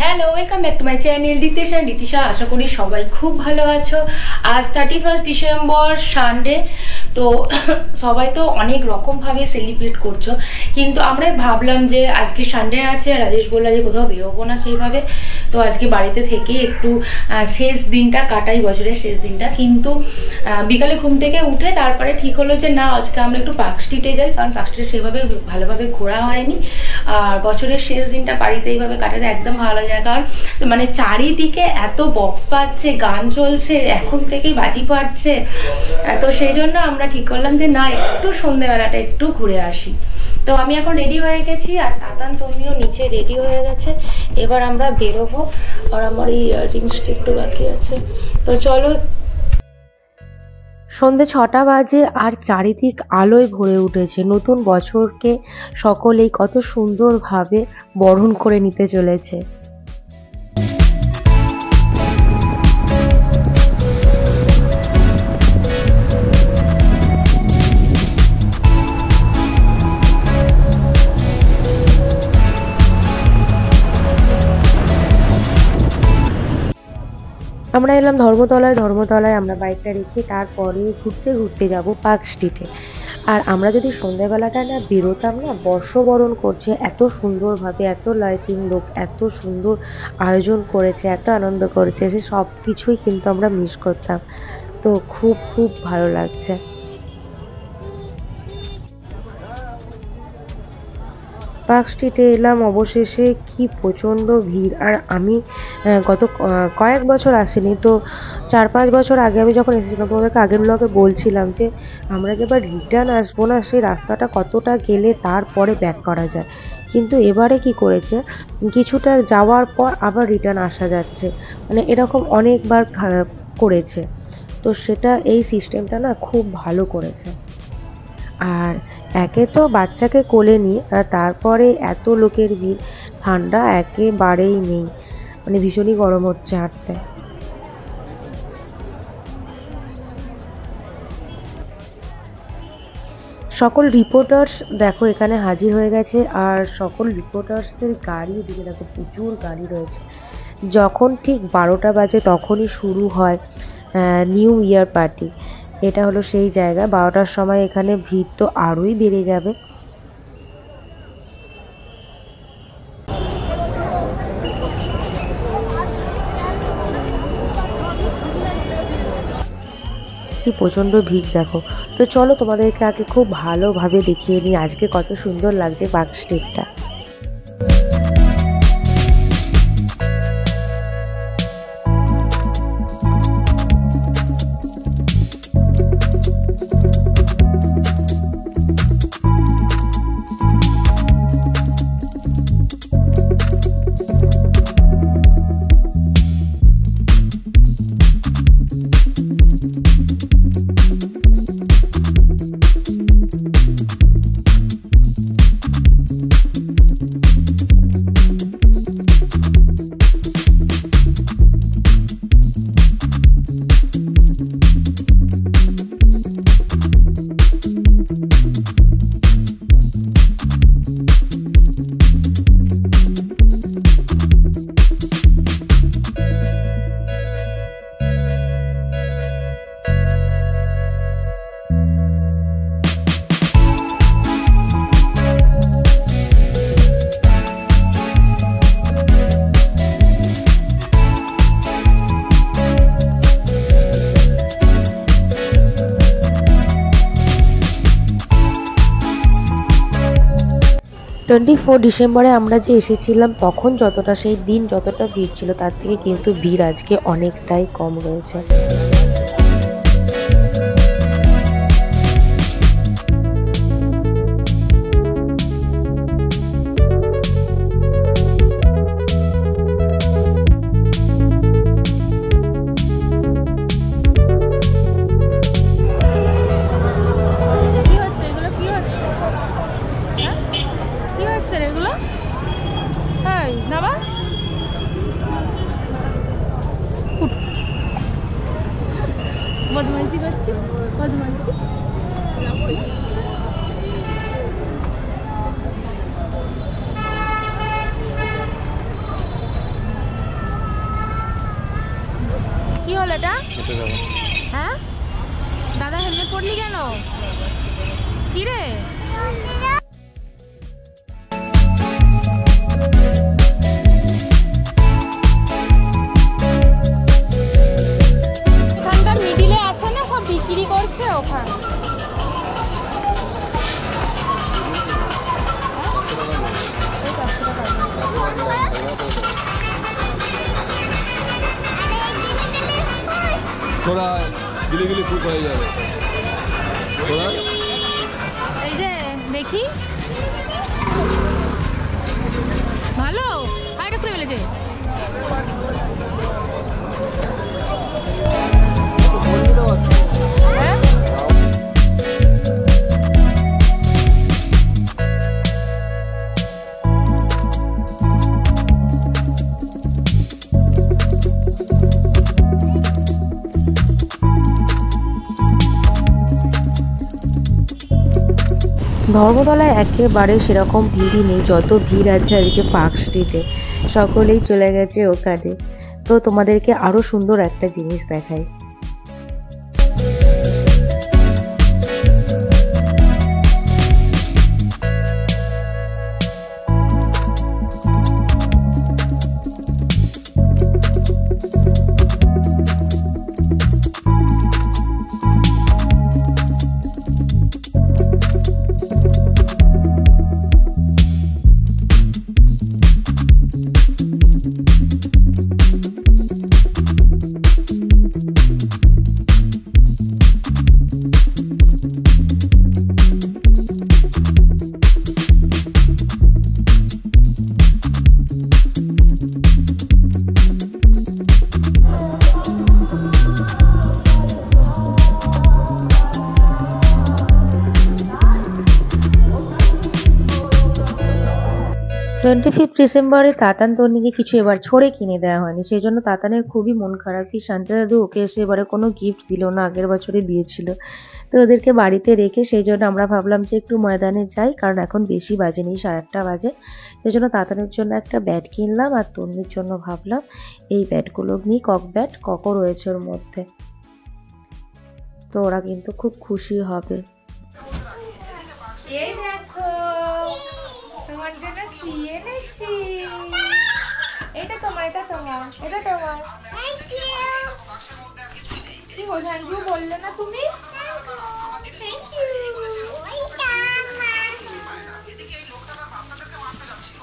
Hello, welcome back to my channel Ritesh and Ritisha. আশা করি সবাই খুব ভালো আছো। আজ 31 ডিসেম্বর সানডে। তো সবাই তো অনেক রকমভাবে সেলিব্রেট করছো, কিন্তু আমরা ভাবলাম যে আজকে সানডে আছে, রাজেশ বললো যে কোথাও বেরোবো না সেইভাবে, তো আজকে বাড়িতে থেকে একটু শেষ দিনটা কাটাই, বছরের শেষ দিনটা। কিন্তু বিকালে ঘুম থেকে উঠে তারপরে ঠিক হলো যে না, আজকে আমরা একটু পার্ক স্ট্রিটে যাই, কারণ পার্ক স্ট্রিটে সেভাবে ভালোভাবে ঘোরা হয়নি। আর বছরের শেষ দিনটা বাড়িতে এইভাবে কাটাতে একদম ভালো লাগে না, কারণ মানে চারিদিকে এত বক্স পাচ্ছে, গান চলছে, এখন থেকেই বাজি পাচ্ছে। তো সেই জন্য আমরা ঠিক করলাম যে না, একটু সন্ধ্যেবেলাটা একটু ঘুরে আসি। তো আমি এখন রেডি হয়ে গেছি, আর তাতান তমিও নিচে রেডি হয়ে গেছে। এবার আমরা বেরোবো, আর আমার এই ইয়াররিংসটা একটু বাকি আছে। তো চলো। সন্ধে 6টা বাজে, আর চারিদিক আলোয় ভরে উঠেছে। নতুন বছরকে সকলেই কত সুন্দরভাবে বরণ করে নিতে চলেছে। আমরা এলাম ধর্মতলায় আমরা বাইকটা রেখে তারপরে ঘুরতে ঘুরতে যাব পার্ক স্ট্রিটে। আর আমরা যদি সন্ধ্যাবেলাটা না বেরোতাম না, বর্ষবরণ করছে এত সুন্দরভাবে, এত লাইটিং, লোক এত সুন্দর আয়োজন করেছে, এত আনন্দ করেছে, সে সব কিছুই কিন্তু আমরা মিস করতাম। তো খুব খুব ভালো লাগছে। পার্ক স্ট্রিটে এলাম অবশেষে। কি প্রচণ্ড ভিড়! আর আমি গত কয়েক বছর আসিনি, তো 4-5 বছর আগে আমি যখন এসেছিলাম, তোমাদেরকে আগের ব্লগে বলছিলাম যে আমরা যেবার রিটার্ন আসবো না, সেই রাস্তাটা কতটা গেলে তারপরে ব্যাক করা যায়। কিন্তু এবারে কি করেছে, কিছুটা যাওয়ার পর আবার রিটার্ন আসা যাচ্ছে, মানে এরকম অনেকবার করেছে। তো সেটা, এই সিস্টেমটা না খুব ভালো করেছে। আর একে তো বাচ্চাকে কোলে নিয়ে, আর তারপরে এত লোকের ভিড়, ঠান্ডা একেবারেই নেই, মানে ভীষণই গরম হচ্ছে হাঁটতে। সকল রিপোর্টার্স দেখো এখানে হাজির হয়ে গেছে, আর সকল রিপোর্টার্সদের গাড়ি, এদিকে দেখো প্রচুর গাড়ি রয়েছে। যখন ঠিক 12টা বাজে তখনই শুরু হয় নিউ ইয়ার পার্টি। এটা হলো সেই জায়গা। 12টার সময় এখানে ভিড় তো আরোই বেড়ে যাবে। কি প্রচণ্ড ভিড় দেখো। তো চলো তোমাদেরকে আগে খুব ভালোভাবে দেখিয়ে নিই আজকে কত সুন্দর লাগছে পার্ক স্ট্রিটটা। 24 ডিসেম্বরে আমরা যে এসেছিলাম, তখন যতটা, সেই দিন যতটা ভিড় ছিল, তার থেকে কিন্তু ভিড় আজকে অনেকটাই কম রয়েছে। কি হলো এটা? হ্যাঁ দাদা হেলমেট পরলি কেন? কি রে? এখানকার মিডিলে আছে না সব বিক্রি করছে ওখানে। थोड़ा गिली गिली फूक হয়ে যাবে थोड़ा এই যে দেখি ভালো আর একটু ফেলেছে। ধর্মতলায় একেবারে সেরকম ভিড়ই নেই, যত ভিড় আছে আজকে পার্ক স্ট্রিটে। সকলেই চলে গেছে ওখানে। তো তোমাদেরকে আরো সুন্দর একটা জিনিস দেখাই। ডিসেম্বরে তাতান তন্নিকে কিছু এবার ছড়ে কিনে দেওয়া হয়নি, সেই জন্য তাতানের খুবই মন খারাপ। কি শান্তি দাদু ওকে এসে এবারে কোনো গিফট দিল না, আগের বছরে দিয়েছিল। তো ওদেরকে বাড়িতে রেখে সেই জন্য আমরা ভাবলাম যে একটু ময়দানে যাই, কারণ এখন বেশি বাজেনি, 8:30 বাজে। সেই জন্য তাতানের জন্য একটা ব্যাট কিনলাম, আর তন্নির জন্য ভাবলাম এই ব্যাটগুলো নিই। কক ব্যাট, ককও রয়েছে ওর মধ্যে। তো ওরা কিন্তু খুব খুশি হবে। এই দেখো তোমার জন্য কি এনেছি। এটা তোমার, এটা তোমার, এটা তোমার। Thank you. কি বল থ্যাংক ইউ বললে না তুমি? Thank you. ওইটা আমার। এদিকে এই লোকটা তার বাচ্চাদেরকে মারতে যাচ্ছিল।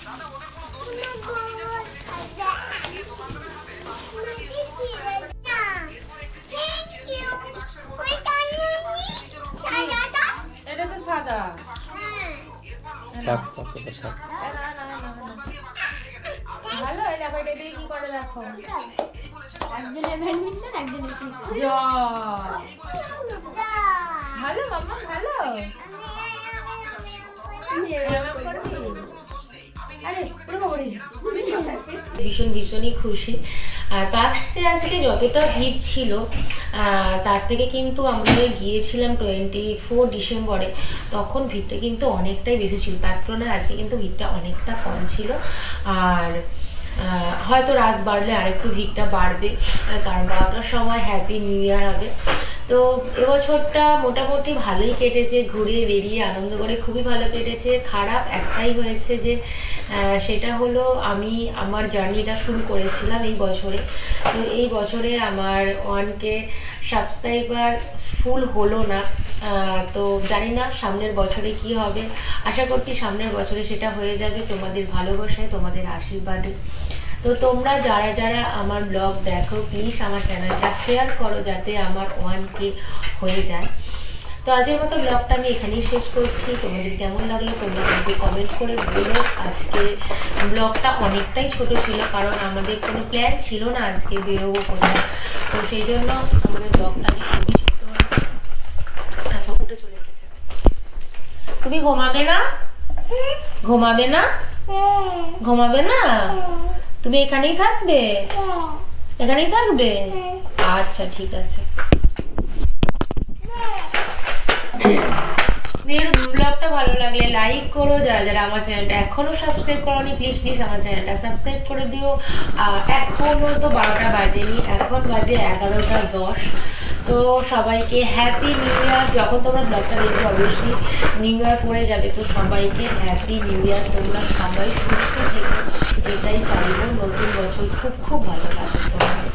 দাদা ওদের কোনো দোষ নেই। এটা তো সাদা। ভালো এই দেখো, এটা দিয়ে কি করে দেখো। একজনের ব্যাডমিন্টন, একজনের ক্রিকেট। ভালো মাম্মা, ভালো। ভীষণই খুশি। আর পার্ক স্ট্রিটে আজকে যতটা ভিড় ছিল তার থেকে কিন্তু আমরা গিয়েছিলাম 24 ডিসেম্বরে, তখন ভিড়টা কিন্তু অনেকটাই বেশি ছিল। তার তুলনায় আজকে কিন্তু ভিড়টা অনেকটা কম ছিল। আর হয়তো রাত বাড়লে আরেকটু ভিড়টা বাড়বে, কারণ 12টার সময় হ্যাপি নিউ ইয়ার হবে। তো এবছরটা মোটামুটি ভালোই কেটেছে, ঘুরে বেরিয়ে আনন্দ করে খুবই ভালো কেটেছে। খারাপ একটাই হয়েছে যে সেটা হলো আমি আমার জার্নিটা শুরু করেছিলাম এই বছরে। তো এই বছরে আমার 1K সাবস্ক্রাইবার ফুল হলো না। তো জানি না সামনের বছরে কি হবে, আশা করছি সামনের বছরে সেটা হয়ে যাবে তোমাদের ভালোবাসায়, তোমাদের আশীর্বাদে। তো তোমরা যারা যারা আমার ব্লগ দেখো প্লিজ আমার চ্যানেলটা শেয়ার করো যাতে আমার 1K হয়ে যায়। তো আজকের মতো ব্লগটা আমি এখানেই শেষ করছি। তোমাদের কেমন লাগলো তোমরা কিন্তু কমেন্ট করে বলো। আজকে ব্লগটা অনেকটাই ছোট ছিল, কারণ আমাদের কোনো প্ল্যান ছিল না আজকে বেরোবো কোথায়। তো সেই জন্য আমাদের ব্লগটা খুবই ছোট হয়েছে। এখন উঠে চলে এসেছে। তুমি ঘুমাবে না? ঘুমাবে না? ঘুমাবে না? তুমি এখানেই থাকবে? এখানেই থাকবে? আচ্ছা ঠিক আছে। ব্লগটা ভালো লাগলে লাইক করো, যারা যারা আমার চ্যানেলটা এখনো সাবস্ক্রাইব করোনি প্লিজ আমার চ্যানেলটা সাবস্ক্রাইব করে দিও। আর এখনো তো 12টা বাজেনি, এখন বাজে 11:10। তো সবাইকে হ্যাপি নিউ ইয়ার। যখন তোমরা ব্লগটা দেখবে অবভিয়াসলি নিউ ইয়ার পড়ে যাবে, তো সবাইকে হ্যাপি নিউ ইয়ার। তোমরা সবাই সুস্থ থেকো, এটাই চাইবো। নতুন বছর খুব খুব ভালো কাটুক তোমাদের।